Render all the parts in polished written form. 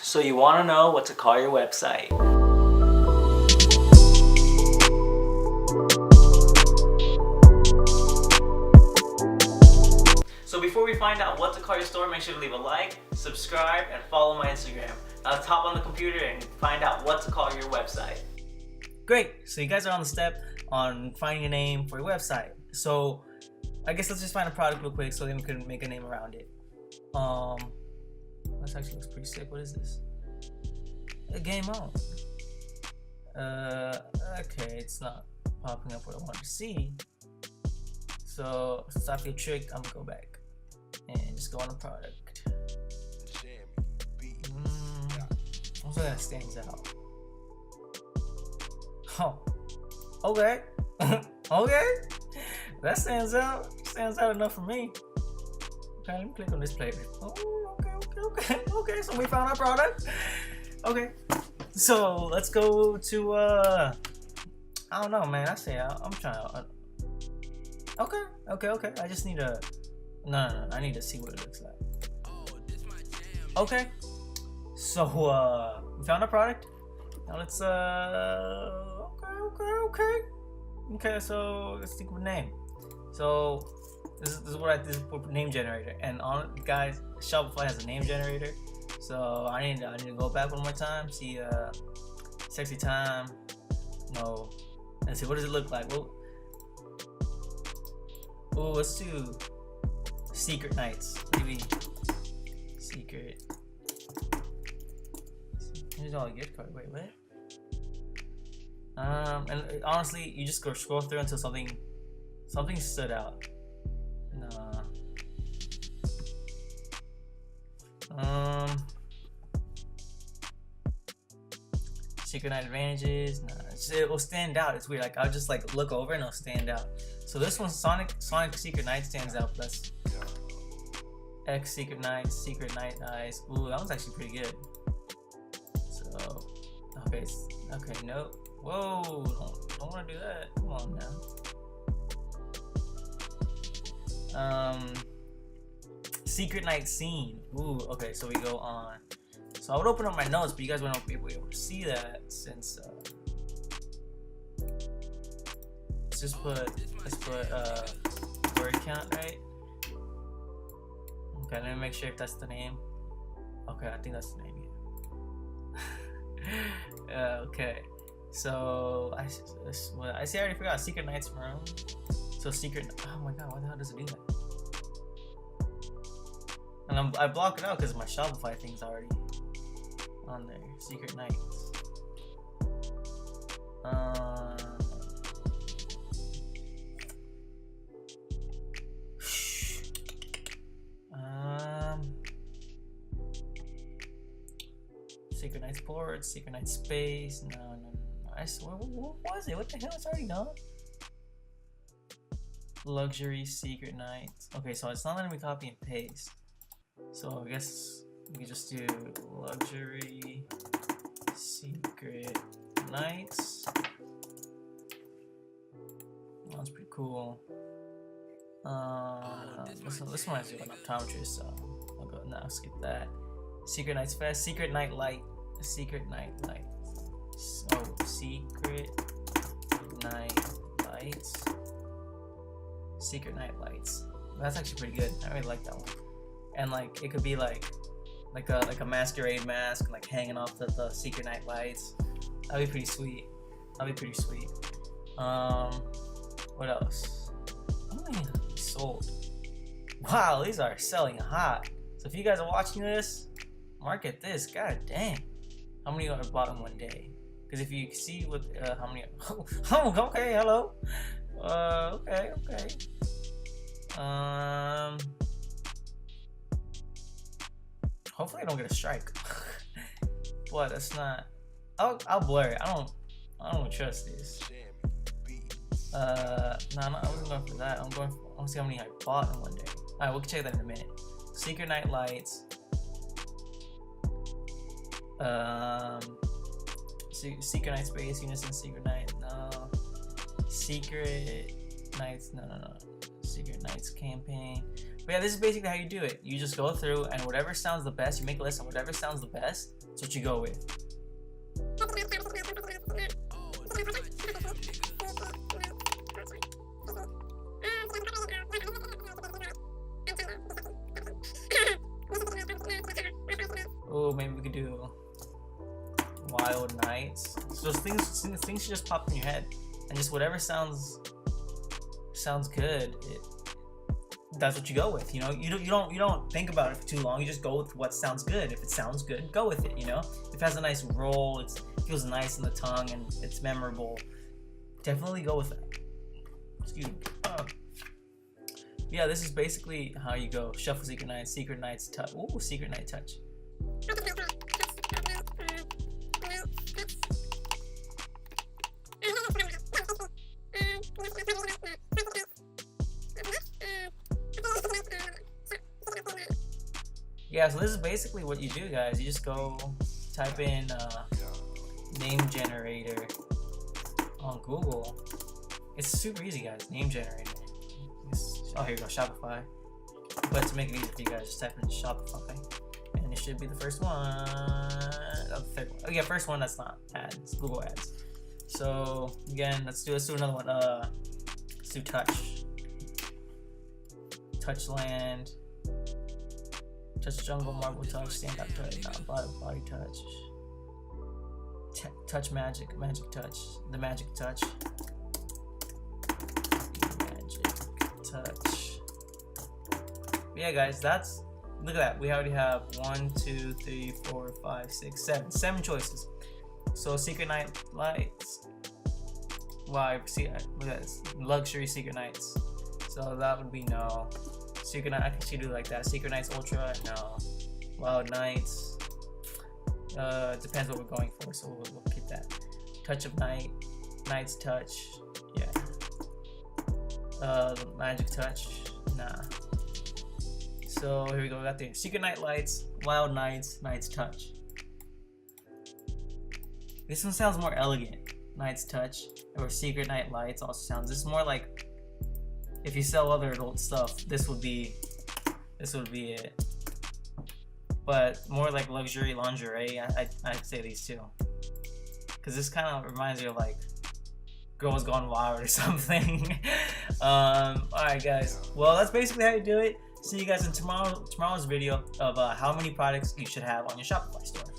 So you want to know what to call your website. So before we find out what to call your store, make sure to leave a like, subscribe, and follow my Instagram. Now let's hop on the computer and find out what to call your website. Great, so you guys are on the step on finding a name for your website. So I guess let's just find a product real quick so then we can make a name around it. This actually looks pretty sick. What is this? A game on. Okay, it's not popping up what I wanted to see. So since I feel tricked, I'm gonna go back and just go on the product. Also that stands out. Oh, okay. Okay, that stands out. Stands out enough for me. Okay, let me click on this playlist. Oh, okay. So we found our product. Okay, so let's go to I don't know, man. I'm trying to. Okay. I just need to. No. I need to see what it looks like. Okay. So we found our product. Now let's Okay. So let's think of a name. So this is what name generator, and on guys, Shopify has a name generator. So I need to go back one more time. See sexy time. No. Let's see, what does it look like? Well, let's do Secret Nights. Maybe Secret. Here's all the gift card. Wait, what? And honestly, you just go scroll through until something stood out. Nah. Secret Night advantages. Nah, it will stand out. It's weird. Like I'll just like look over and it'll stand out. So this one, Sonic Secret Night stands out. Plus X Secret Night Eyes. Ooh, that one's actually pretty good. So okay, no. Whoa, don't want to do that. Come on now. Secret Night Scene. Ooh, okay, so we go on. So I would open up my notes, but you guys won't be able to see that since let's put word count, right? Okay, let me make sure if that's the name. Okay, I think that's the name. Yeah. Okay. So I see. I already forgot. Secret Nights Room. So secret. Oh my god, why the hell does it do that? And I block it out because my Shopify thing's already on there. Secret Nights. Secret Nights Port, Secret Night Space. No. I swear, what was it? What the hell? It's already done. Luxury Secret Nights. Okay, so it's not letting me copy and paste. So I guess we just do Luxury Secret Nights. That's pretty cool. This one has an optometrist, so I'll go now. Skip that. Secret Nights Fest. Secret Night Light. Secret Night Light. Oh, Secret Night Lights. Secret Night Lights. That's actually pretty good. I really like that one. And like it could be like a masquerade mask, like hanging off the Secret Night Lights. That'd be pretty sweet. What else? How many sold? Wow, these are selling hot. So if you guys are watching this, market this. God dang. How many are bought in one day? Because if you see what how many. Oh, okay. Hello. Okay. Hopefully I don't get a strike. But that's not. I'll blur it. I don't trust this. No, I wasn't going for that. I want to see how many I bought in one day. Alright, we'll check that in a minute. Secret Night Lights. Secret Night Space, Unison Secret Night, no. Secret Nights, no. Secret Nights campaign. But yeah, this is basically how you do it. You just go through and whatever sounds the best, you make a list and whatever sounds the best, that's what you go with. Oh, maybe we could do Wild Nights. So things just pop in your head, and just whatever sounds good, that's what you go with. You know, you don't think about it for too long. You just go with what sounds good. If it sounds good, go with it. You know, if it has a nice roll, it feels nice in the tongue, and it's memorable, definitely go with that. Excuse me. Yeah, this is basically how you go. Shuffle Secret Nights, Touch. Ooh, Secret Night Touch. Yeah, so this is basically what you do, guys. You just go type in name generator on Google. It's super easy, guys. Name generator. Oh, here you go, Shopify. But to make it easy for you guys, just type in Shopify, and it should be the first one. Oh, the third one. Oh yeah, first one that's not ads, Google Ads. So again, let's do another one. Let's do Touch. Touchland. Touch Jungle, Marble Touch, Stand Up Touch, Body Touch. Touch Magic Touch, the Magic Touch. Touch. But yeah, guys, look at that. We already have 1, 2, 3, 4, 5, 6, 7 choices. So Secret Night Lights. Wow, see, look at this. Luxury Secret Nights. So that would be no. Secret Night, I can do like that. Secret Nights Ultra, no. Wild Nights. Depends what we're going for, so we'll keep that. Touch of Night, Night's Touch, yeah. Magic Touch, nah. So here we go. We got the Secret Night Lights, Wild Nights, Night's Touch. This one sounds more elegant. Night's Touch or Secret Night Lights also sounds. This is more like if you sell other adult stuff, this would be it. But more like luxury lingerie, I'd say these two, because this kind of reminds me of like Girls Gone Wild or something. Alright guys, well that's basically how you do it. See you guys in tomorrow's video of how many products you should have on your Shopify store.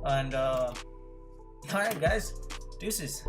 And alright guys, deuces.